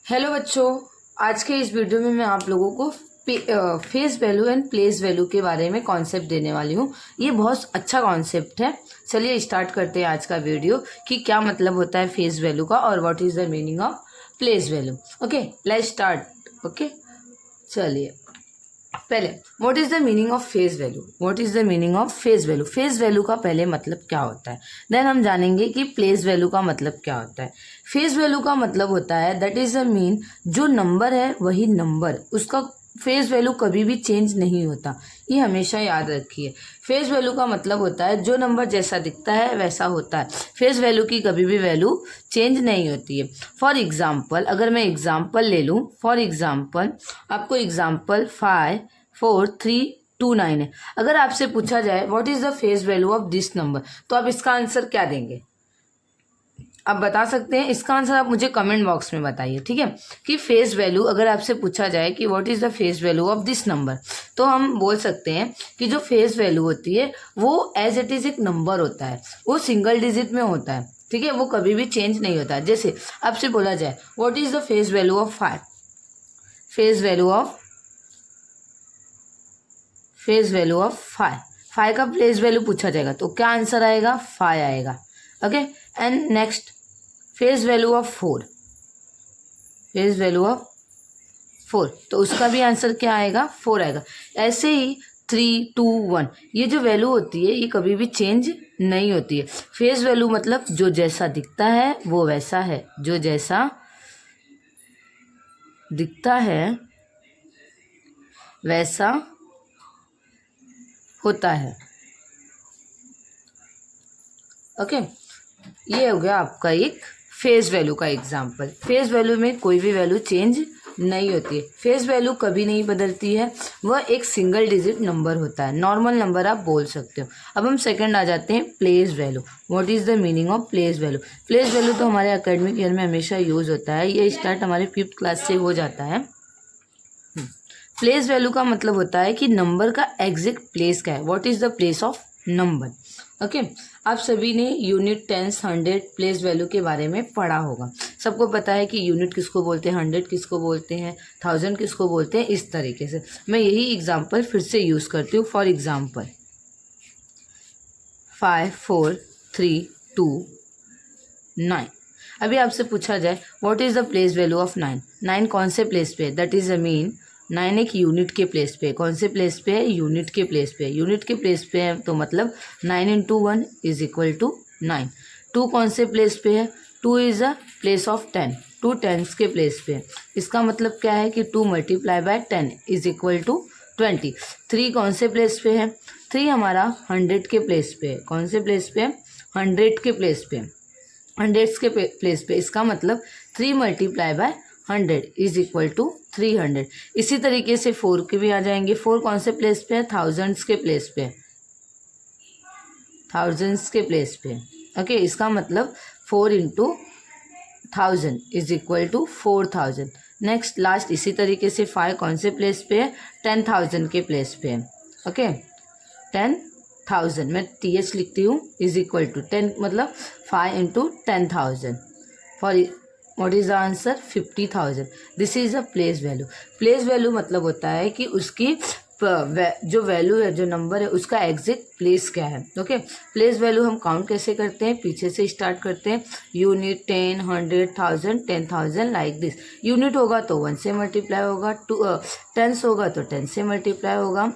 Hello बच्चों, आज के इस वीडियो में मैं आप लोगों को face value and place value के बारे में कॉन्सेप्ट देने वाली हूँ। ये बहुत अच्छा कॉन्सेप्ट है। चलिए स्टार्ट करते हैं आज का वीडियो कि क्या मतलब होता है फेस वैल्यू का और what is the meaning of place value. Okay, let's start. Okay, चलिए पहले what is the meaning of face value. What is the meaning of face value. Face value का पहले मतलब क्या होता है, देन हम जानेंगे कि प्लेस वैल्यू का मतलब क्या होता है। फेस वैल्यू का मतलब होता है दैट इज द मीन जो नंबर है वही नंबर, उसका फेस वैल्यू कभी भी चेंज नहीं होता। ये हमेशा याद रखिए। फेस वैल्यू का मतलब होता है जो नंबर जैसा दिखता है वैसा होता है। फेस वैल्यू की कभी भी वैल्यू चेंज नहीं होती है। फॉर एग्जाम्पल, अगर मैं एग्जाम्पल ले लूँ, फॉर एग्जाम्पल आपको एग्जाम्पल 54329 है। अगर आपसे पूछा जाए what is the face value of this number, तो आप इसका आंसर क्या देंगे? आप बता सकते हैं इसका आंसर, आप मुझे कमेंट बॉक्स में बताइए, ठीक है। कि फेस वैल्यू अगर आपसे पूछा जाए कि what is the face value of this number, तो हम बोल सकते हैं कि जो फेस वैल्यू होती है वो एज इट इज एक नंबर होता है, वो सिंगल डिजिट में होता है, ठीक है, वो कभी भी चेंज नहीं होता। जैसे आपसे बोला जाए what is the face value of 5, face value of 5 का प्लेस वैल्यू पूछा जाएगा तो क्या आंसर आएगा? 5 आएगा। Okay, and next face value of 4, face value of 4, तो उसका भी आंसर क्या आएगा? 4 आएगा। ऐसे ही 3 2 1, ये जो वैल्यू होती है ये कभी भी चेंज नहीं होती है। फेस वैल्यू मतलब जो जैसा दिखता है वो वैसा है, जो जैसा दिखता है वैसा होता है। ओके, ये हो गया आपका एक फेस वैल्यू का एग्जाम्पल। फेस वैल्यू में कोई भी वैल्यू चेंज नहीं होती है, फेस वैल्यू कभी नहीं बदलती है, वह एक सिंगल डिजिट नंबर होता है, नॉर्मल नंबर आप बोल सकते हो। अब हम सेकंड आ जाते हैं place value. What is the meaning of place value. Place value तो हमारे एकेडमिक ईयर में हमेशा यूज होता है, ये स्टार्ट हमारे 5th क्लास से हो जाता है। प्लेस वैल्यू का मतलब होता है कि नंबर का एग्जैक्ट प्लेस क्या है, what is the place of number. Okay, आप सभी ने unit, tens, hundred, place value के बारे में पढ़ा होगा। सबको पता है कि यूनिट किसको बोलते हैं, हंड्रेड किसको बोलते हैं, थाउजेंड किसको बोलते हैं। इस तरीके से मैं यही एग्जाम्पल फिर से यूज करती हूँ। फॉर एग्जाम्पल 54329, अभी आपसे पूछा जाए what is the place value of 9, 9 कौन से प्लेस पे है? दैट इज अ मीन 9 एक यूनिट के प्लेस पे है। कौन से प्लेस पे है? यूनिट के प्लेस पे है। यूनिट के प्लेस पे है तो मतलब 9 इंटू 1 इज इक्वल टू 9। 2 कौन से प्लेस पे है? 2 is a place of 10, 2 tens के प्लेस पे है। इसका मतलब क्या है कि 2 multiply by 10 is equal to 20। 3 कौन से प्लेस पे है? 3 हमारा 100 के प्लेस पे है। कौन से प्लेस पे है? 100 के प्लेस पे, हंड्रेड्स के प्लेस पे। इसका मतलब 3 multiply by 100 is equal to 300। इसी तरीके से 4 के भी आ जाएंगे। 4 कौन से प्लेस पे है? थाउजेंड्स के प्लेस पे, थाउजेंड्स के प्लेस पे। ओके, इसका मतलब 4 into 1000 is equal to 4000। Next last इसी तरीके से 5 कौन से प्लेस पे है? 10,000 के प्लेस पे है। ओके, 10,000 मैं TH लिखती हूँ इज इक्वल टू 10, मतलब 5 into 10,000 for what is the answer? 50,000। This is a place value. Place value मतलब होता है कि उसकी जो वैल्यू है, जो नंबर है, उसका एग्जैक्ट प्लेस क्या है। ओके, प्लेस वैल्यू हम काउंट कैसे करते हैं? पीछे से स्टार्ट करते हैं। Unit, 10, 100, 1000, 10,000 like this. यूनिट होगा तो 1 से मल्टीप्लाई होगा, टेंस होगा तो 10 से मल्टीप्लाई होगा,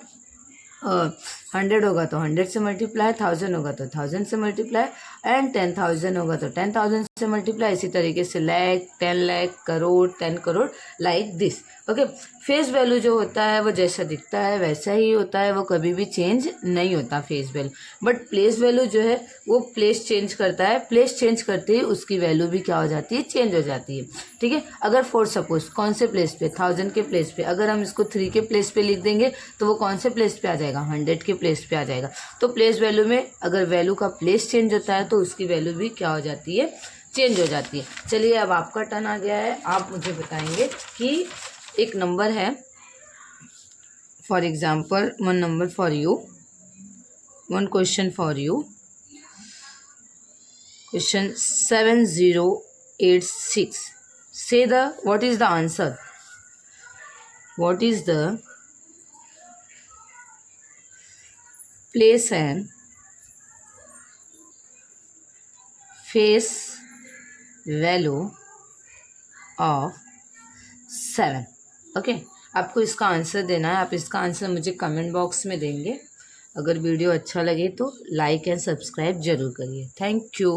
100 होगा तो 100 से मल्टीप्लाई, 1000 होगा तो 1000 से मल्टीप्लाई, एंड 10,000 होगा तो 10,000 से मल्टीप्लाई। इसी तरीके से lakh, 10 lakh, crore, 10 crore, like this. Okay, face value जो होता है वो जैसा दिखता है वैसा ही होता है, वो कभी भी चेंज नहीं होता face value. But place value जो है वो प्लेस चेंज करता है, प्लेस चेंज करते ही उसकी वैल्यू भी क्या हो जाती है? चेंज हो जाती है। ठीक है, अगर फॉर सपोज कौन से प्लेस पे? 1000 के प्लेस पे अगर हम इसको 3 के प्लेस पे लिख देंगे तो वो कौन से प्लेस पे आ जाएगा? 100 के प्लेस पे आ जाएगा। तो प्लेस वैल्यू में अगर वैल्यू का प्लेस चेंज होता है तो उसकी वैल्यू भी क्या हो जाती है? चेंज हो जाती है। चलिए अब आपका टर्न आ गया है, आप मुझे बताएंगे कि एक नंबर है, for example 1 number for you, 1 question for you. Question 7086, Say what is the answer? What is the place and face value of 7? Okay, आपको इसका आंसर देना है. आप इसका आंसर मुझे कमेंट बॉक्स में देंगे. अगर वीडियो अच्छा लगे तो लाइक एंड सब्सक्राइब जरूर करिए. Thank you.